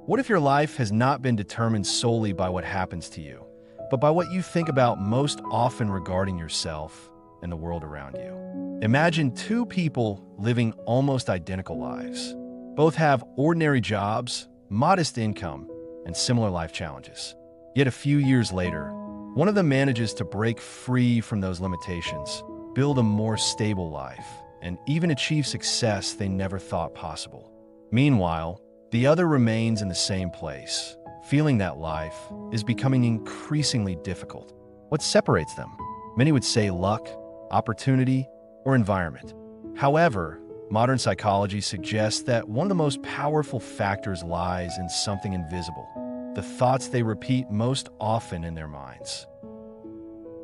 What if your life has not been determined solely by what happens to you, but by what you think about most often regarding yourself and the world around you? Imagine two people living almost identical lives. Both have ordinary jobs, modest income, and similar life challenges. Yet a few years later, one of them manages to break free from those limitations, build a more stable life, and even achieve success they never thought possible. Meanwhile, the other remains in the same place, feeling that life is becoming increasingly difficult. What separates them? Many would say luck, opportunity, or environment. However, modern psychology suggests that one of the most powerful factors lies in something invisible: the thoughts they repeat most often in their minds.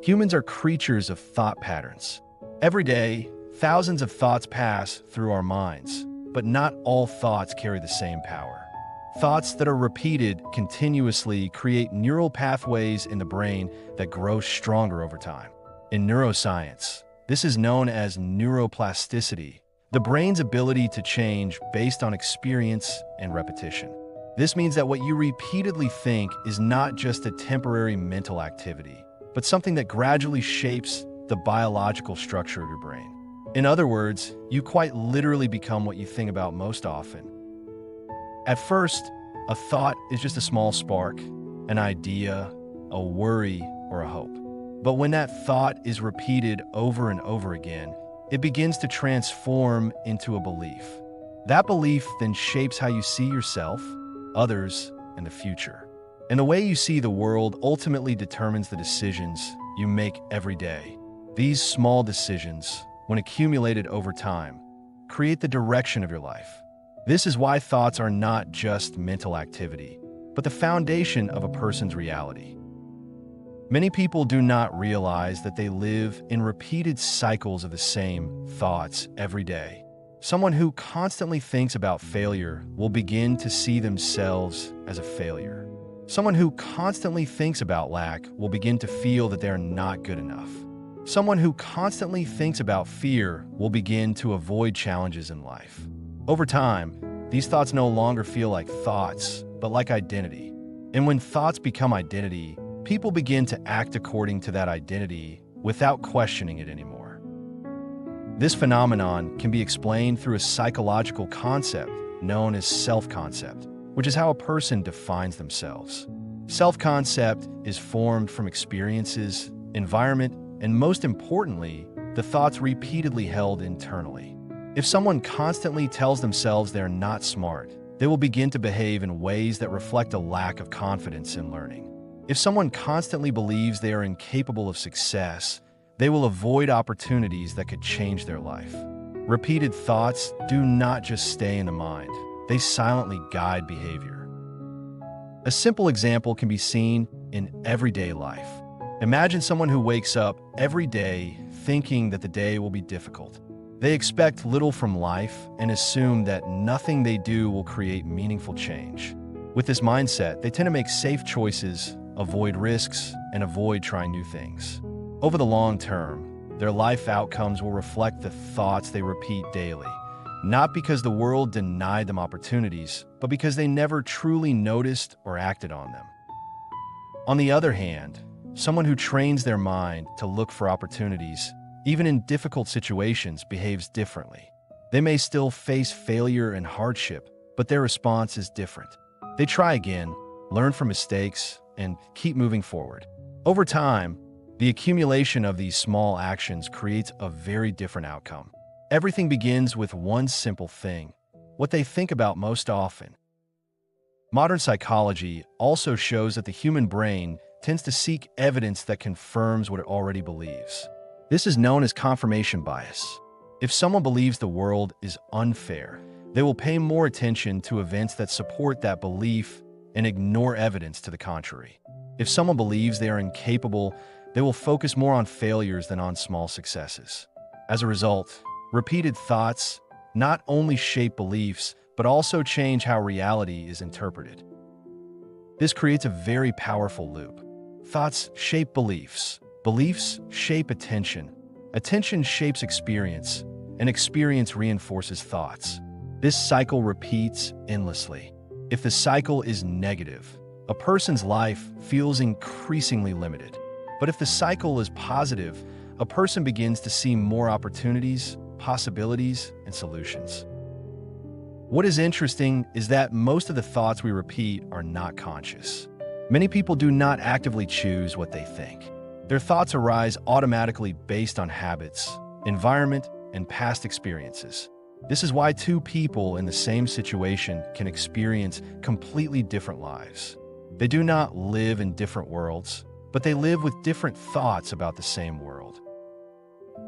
Humans are creatures of thought patterns. Every day, thousands of thoughts pass through our minds, but not all thoughts carry the same power. Thoughts that are repeated continuously create neural pathways in the brain that grow stronger over time. In neuroscience, this is known as neuroplasticity, the brain's ability to change based on experience and repetition. This means that what you repeatedly think is not just a temporary mental activity, but something that gradually shapes the biological structure of your brain. In other words, you quite literally become what you think about most often. At first, a thought is just a small spark, an idea, a worry, or a hope. But when that thought is repeated over and over again, it begins to transform into a belief. That belief then shapes how you see yourself, others, and the future. And the way you see the world ultimately determines the decisions you make every day. These small decisions, when accumulated over time, create the direction of your life. This is why thoughts are not just mental activity, but the foundation of a person's reality. Many people do not realize that they live in repeated cycles of the same thoughts every day. Someone who constantly thinks about failure will begin to see themselves as a failure. Someone who constantly thinks about lack will begin to feel that they're not good enough. Someone who constantly thinks about fear will begin to avoid challenges in life. Over time, these thoughts no longer feel like thoughts, but like identity. And when thoughts become identity, people begin to act according to that identity without questioning it anymore. This phenomenon can be explained through a psychological concept known as self-concept, which is how a person defines themselves. Self-concept is formed from experiences, environment, and most importantly, the thoughts repeatedly held internally. If someone constantly tells themselves they're not smart, they will begin to behave in ways that reflect a lack of confidence in learning. If someone constantly believes they are incapable of success, they will avoid opportunities that could change their life. Repeated thoughts do not just stay in the mind, they silently guide behavior. A simple example can be seen in everyday life. Imagine someone who wakes up every day thinking that the day will be difficult. They expect little from life and assume that nothing they do will create meaningful change. With this mindset, they tend to make safe choices, avoid risks, and avoid trying new things. Over the long term, their life outcomes will reflect the thoughts they repeat daily, not because the world denied them opportunities, but because they never truly noticed or acted on them. On the other hand, someone who trains their mind to look for opportunities, even in difficult situations, behaves differently. They may still face failure and hardship, but their response is different. They try again, learn from mistakes, and keep moving forward. Over time, the accumulation of these small actions creates a very different outcome. Everything begins with one simple thing: what they think about most often. Modern psychology also shows that the human brain tends to seek evidence that confirms what it already believes. This is known as confirmation bias. If someone believes the world is unfair, they will pay more attention to events that support that belief and ignore evidence to the contrary. If someone believes they are incapable, they will focus more on failures than on small successes. As a result, repeated thoughts not only shape beliefs, but also change how reality is interpreted. This creates a very powerful loop. Thoughts shape beliefs. Beliefs shape attention. Attention shapes experience, and experience reinforces thoughts. This cycle repeats endlessly. If the cycle is negative, a person's life feels increasingly limited. But if the cycle is positive, a person begins to see more opportunities, possibilities, and solutions. What is interesting is that most of the thoughts we repeat are not conscious. Many people do not actively choose what they think. Their thoughts arise automatically based on habits, environment, and past experiences. This is why two people in the same situation can experience completely different lives. They do not live in different worlds, but they live with different thoughts about the same world.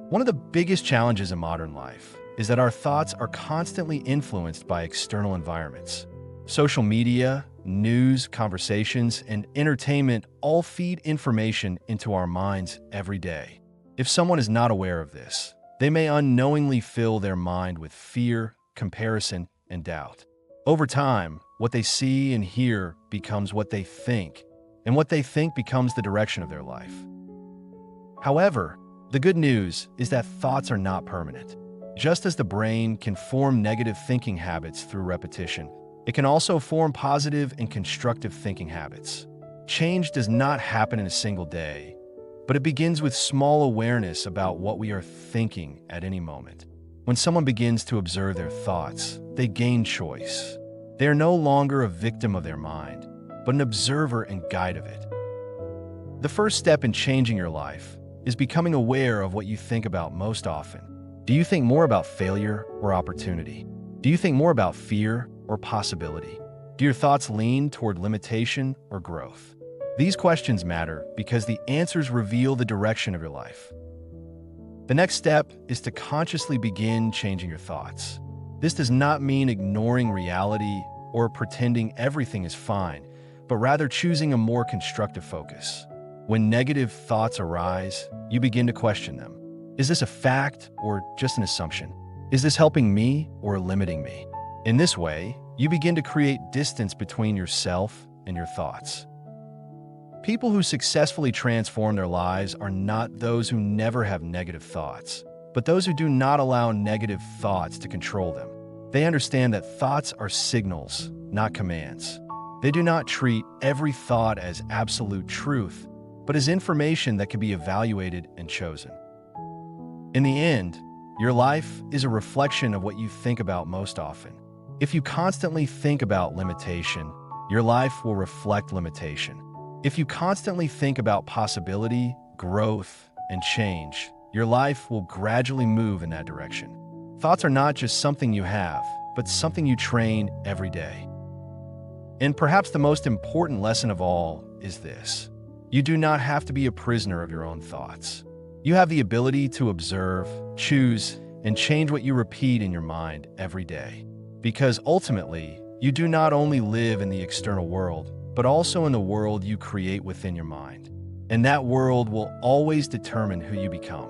One of the biggest challenges in modern life is that our thoughts are constantly influenced by external environments. Social media, news, conversations, and entertainment all feed information into our minds every day. If someone is not aware of this, they may unknowingly fill their mind with fear, comparison, and doubt. Over time, what they see and hear becomes what they think, and what they think becomes the direction of their life. However, the good news is that thoughts are not permanent. Just as the brain can form negative thinking habits through repetition, it can also form positive and constructive thinking habits. Change does not happen in a single day, but it begins with small awareness about what we are thinking at any moment. When someone begins to observe their thoughts, they gain choice. They are no longer a victim of their mind, but an observer and guide of it. The first step in changing your life is becoming aware of what you think about most often. Do you think more about failure or opportunity? Do you think more about fear or possibility? Do your thoughts lean toward limitation or growth? These questions matter because the answers reveal the direction of your life. The next step is to consciously begin changing your thoughts. This does not mean ignoring reality or pretending everything is fine, but rather choosing a more constructive focus. When negative thoughts arise, you begin to question them. Is this a fact or just an assumption? Is this helping me or limiting me? In this way, you begin to create distance between yourself and your thoughts. People who successfully transform their lives are not those who never have negative thoughts, but those who do not allow negative thoughts to control them. They understand that thoughts are signals, not commands. They do not treat every thought as absolute truth, but as information that can be evaluated and chosen. In the end, your life is a reflection of what you think about most often. If you constantly think about limitation, your life will reflect limitation. If you constantly think about possibility, growth, and change, your life will gradually move in that direction. Thoughts are not just something you have, but something you train every day. And perhaps the most important lesson of all is this: you do not have to be a prisoner of your own thoughts. You have the ability to observe, choose, and change what you repeat in your mind every day. Because ultimately, you do not only live in the external world, but also in the world you create within your mind. And that world will always determine who you become.